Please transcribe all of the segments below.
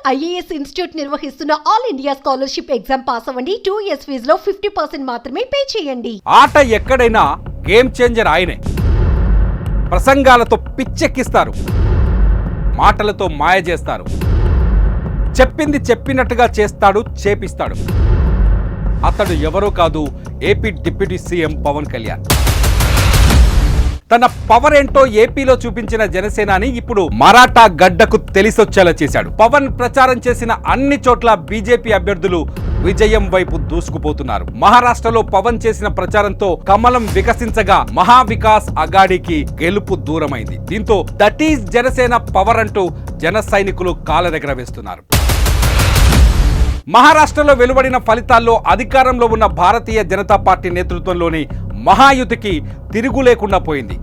IAS institute నిర్వహిస్తున్న all India scholarship exam pass అవ్వండి. 2 years ఫీజులో 50% మాత్రమే పే చేయండి. ఆట ఎక్కడైనా గేమ్ చేంజర్ ఆయనే. ప్రసంగాలతో పిచ్చెక్కిస్తారు, మాటలతో మాయ చేస్తారు, చెప్పింది చెప్పినట్టుగా చేస్తాడు, చేపిస్తాడు. అతడు ఎవరో కాదు, AP deputy CM Pawan Kalyan. తన పవర్ ఏంటో ఏపీలో చూపించిన జనసేనాని ఇప్పుడు మరాఠా గడ్డకు తెలిసొచ్చేలా చేశాడు. పవన్ ప్రచారం చేసిన అన్ని చోట్ల బీజేపీ అభ్యర్థులు విజయం వైపు దూసుకుపోతున్నారు. మహారాష్ట్రలో పవన్ చేసిన ప్రచారంతో కమలం వికసించగా మహావికాస్ అఘాడీకి గెలుపు దూరమైంది. దీంతో దట్ ఈజ్ జనసేన పవర్ అంటూ జన సైనికులు కాలరెగరవేస్తున్నారు. మహారాష్ట్రలో వెలువడిన ఫలితాల్లో అధికారంలో ఉన్న భారతీయ జనతా పార్టీ నేతృత్వంలోని మహాయుతికి తిరుగు లేకుండా పోయింది.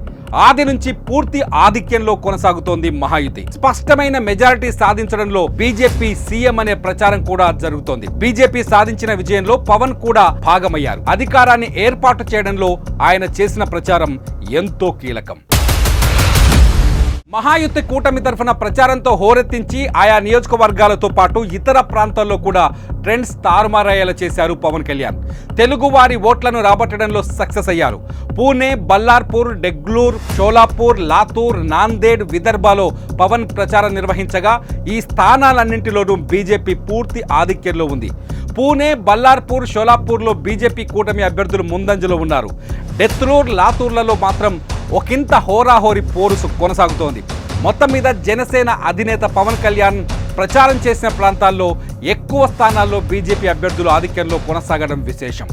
ఆది నుంచి పూర్తి ఆధిక్యంలో కొనసాగుతోంది మహాయుతి. స్పష్టమైన మెజారిటీ సాధించడంలో బీజేపీ సీఎం అనే ప్రచారం కూడా జరుగుతోంది. బీజేపీ సాధించిన విజయంలో పవన్ కూడా భాగమయ్యారు. అధికారాన్ని ఏర్పాటు చేయడంలో ఆయన చేసిన ప్రచారం ఎంతో కీలకం. మహాయుతి కూటమి తరఫున ప్రచారంతో హోరెత్తించి ఆయా నియోజకవర్గాలతో పాటు ఇతర ప్రాంతాల్లో కూడా ట్రెండ్స్ తారుమారయ్యేలా చేశారు పవన్ కళ్యాణ్. తెలుగువారి ఓట్లను రాబట్టడంలో సక్సెస్ అయ్యారు. పూణే, బల్లార్పూర్, డెగ్లూర్, షోలాపూర్, లాతూర్, నాందేడ్, విదర్భలో పవన్ ప్రచారం నిర్వహించగా ఈ స్థానాలన్నింటిలోనూ బీజేపీ పూర్తి ఆధిక్యంలో ఉంది. పూణే, బల్లార్పూర్, షోలాపూర్లో బీజేపీ కూటమి అభ్యర్థులు ముందంజలో ఉన్నారు. డెత్రూర్, లాతూర్లలో మాత్రం ఒకంత హోరాహోరీ పోరు కొనసాగుతోంది. మొత్తం మీద జనసేన అధినేత పవన్ కళ్యాణ్ ప్రచారం చేసిన ప్రాంతాల్లో ఎక్కువ స్థానాల్లో బీజేపీ అభ్యర్థులు ఆధిక్యంలో కొనసాగడం విశేషం.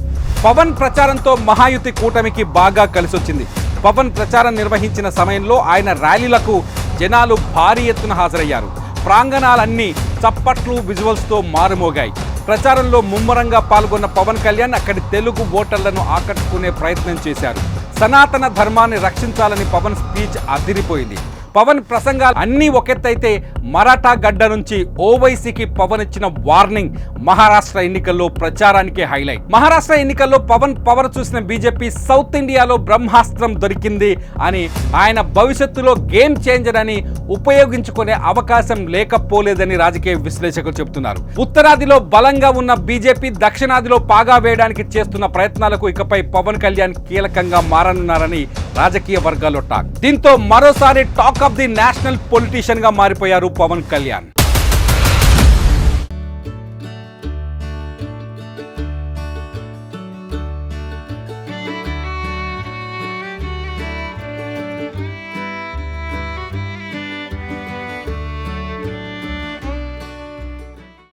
పవన్ ప్రచారంతో మహాయుతి కూటమికి బాగా కలిసొచ్చింది. పవన్ ప్రచారం నిర్వహించిన సమయంలో ఆయన ర్యాలీలకు జనాలు భారీ ఎత్తున హాజరయ్యారు. ప్రాంగణాలన్నీ చప్పట్లు, విజువల్స్తో మారుమోగాయి. ప్రచారంలో ముమ్మరంగా పాల్గొన్న పవన్ కళ్యాణ్ అక్కడి తెలుగు ఓటర్లను ఆకట్టుకునే ప్రయత్నం చేశారు. సనాతన ధర్మాన్ని రక్షించాలని పవన్ స్పీచ్ అదిరిపోయింది. పవన్ ప్రసంగాలు అన్నీ ఒకెత్తైతే మరాఠా గడ్డ నుంచి ఓవైసీకి పవన్ ఇచ్చిన వార్నింగ్ మహారాష్ట్ర ఎన్నికల్లో ప్రచారానికి హైలైట్. మహారాష్ట్ర ఎన్నికల్లో పవన్ పవర్ చూసిన బీజేపీ సౌత్ ఇండియాలో బ్రహ్మాస్త్రం దొరికింది అని, ఆయన భవిష్యత్తులో గేమ్ చేంజర్ అని ఉపయోగించుకునే అవకాశం లేకపోలేదని రాజకీయ విశ్లేషకులు చెబుతున్నారు. ఉత్తరాదిలో బలంగా ఉన్న బీజేపీ దక్షిణాదిలో పాగా వేయడానికి చేస్తున్న ప్రయత్నాలకు ఇకపై పవన్ కళ్యాణ్ కీలకంగా మారనున్నారని రాజకీయ వర్గాల్లో టాక్. దీంతో మరోసారి talk of the national politician గా మారిపోయారు పవన్ కళ్యాణ్.